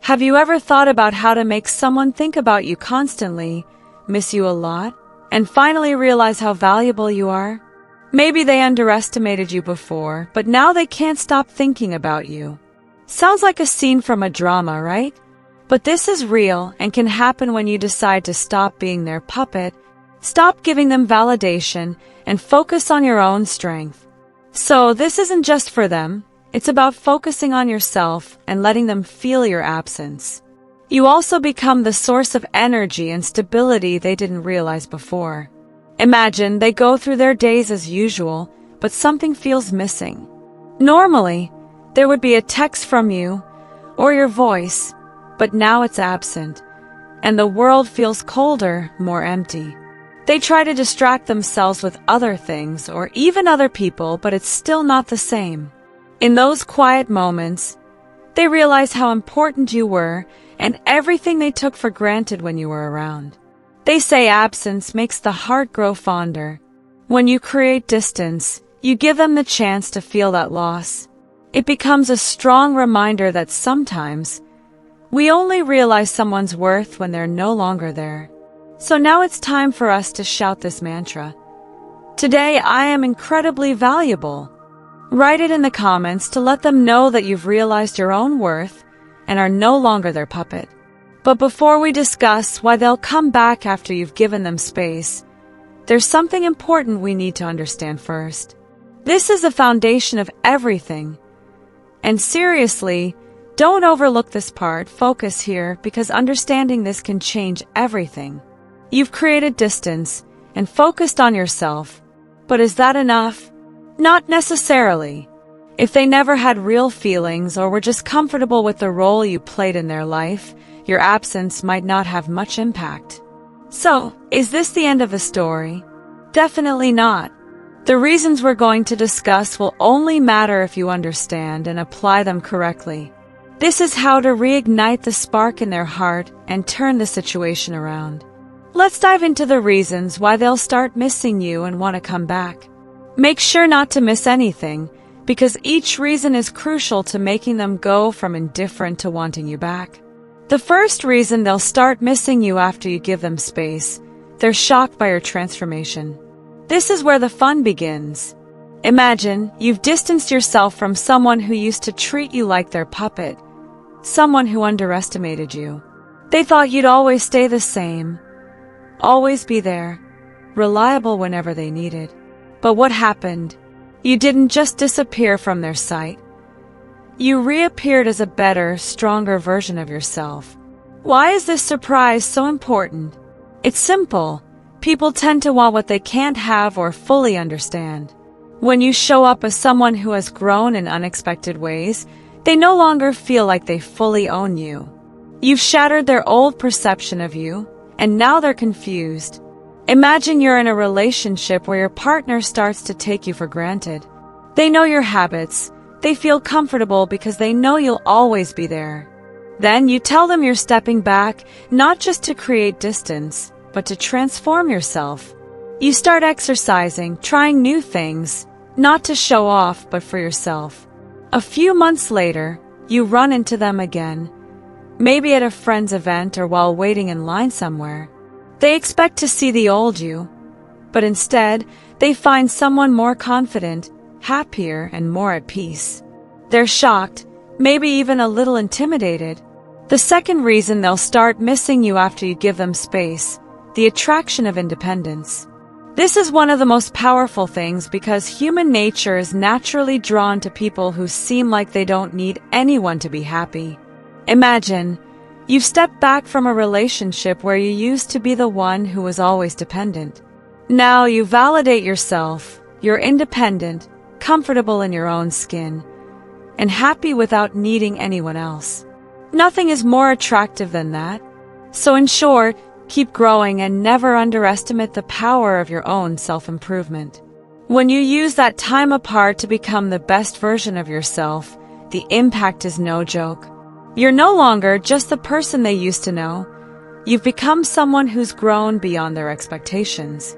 Have you ever thought about how to make someone think about you constantly, miss you a lot, and finally realize how valuable you are? Maybe they underestimated you before, but now they can't stop thinking about you. Sounds like a scene from a drama, right? But this is real and can happen when you decide to stop being their puppet, stop giving them validation, and focus on your own strength. So this isn't just for them. It's about focusing on yourself and letting them feel your absence. You also become the source of energy and stability they didn't realize before. Imagine they go through their days as usual, but something feels missing. Normally, there would be a text from you or your voice, but now it's absent, and the world feels colder, more empty. They try to distract themselves with other things or even other people, but it's still not the same. In those quiet moments, they realize how important you were and everything they took for granted when you were around. They say absence makes the heart grow fonder. When you create distance, you give them the chance to feel that loss. It becomes a strong reminder that sometimes we only realize someone's worth when they're no longer there. So now it's time for us to shout this mantra. Today I am incredibly valuable. Write it in the comments to let them know that you've realized your own worth and are no longer their puppet. But before we discuss why they'll come back after you've given them space, there's something important we need to understand first. This is the foundation of everything. And seriously, don't overlook this part. Focus here, because understanding this can change everything. You've created distance and focused on yourself. But is that enough? Not necessarily. If they never had real feelings or were just comfortable with the role you played in their life, your absence might not have much impact. So, is this the end of the story? Definitely not. The reasons we're going to discuss will only matter if you understand and apply them correctly. This is how to reignite the spark in their heart and turn the situation around. Let's dive into the reasons why they'll start missing you and want to come back. Make sure not to miss anything, because each reason is crucial to making them go from indifferent to wanting you back. The first reason they'll start missing you after you give them space, they're shocked by your transformation. This is where the fun begins. Imagine you've distanced yourself from someone who used to treat you like their puppet, someone who underestimated you. They thought you'd always stay the same, always be there, reliable whenever they needed. But what happened? You didn't just disappear from their sight. You reappeared as a better, stronger version of yourself. Why is this surprise so important? It's simple. People tend to want what they can't have or fully understand. When you show up as someone who has grown in unexpected ways, they no longer feel like they fully own you. You've shattered their old perception of you, and now they're confused. Imagine you're in a relationship where your partner starts to take you for granted. They know your habits. They feel comfortable because they know you'll always be there. Then you tell them you're stepping back, not just to create distance, but to transform yourself. You start exercising, trying new things, not to show off, but for yourself. A few months later, you run into them again, maybe at a friend's event or while waiting in line somewhere. They expect to see the old you, but instead, they find someone more confident, happier, and more at peace. They're shocked, maybe even a little intimidated. The second reason they'll start missing you after you give them space, the attraction of independence. This is one of the most powerful things because human nature is naturally drawn to people who seem like they don't need anyone to be happy. Imagine, you've stepped back from a relationship where you used to be the one who was always dependent. Now you validate yourself, you're independent, comfortable in your own skin, and happy without needing anyone else. Nothing is more attractive than that. So in short, keep growing and never underestimate the power of your own self-improvement. When you use that time apart to become the best version of yourself, the impact is no joke. You're no longer just the person they used to know. You've become someone who's grown beyond their expectations.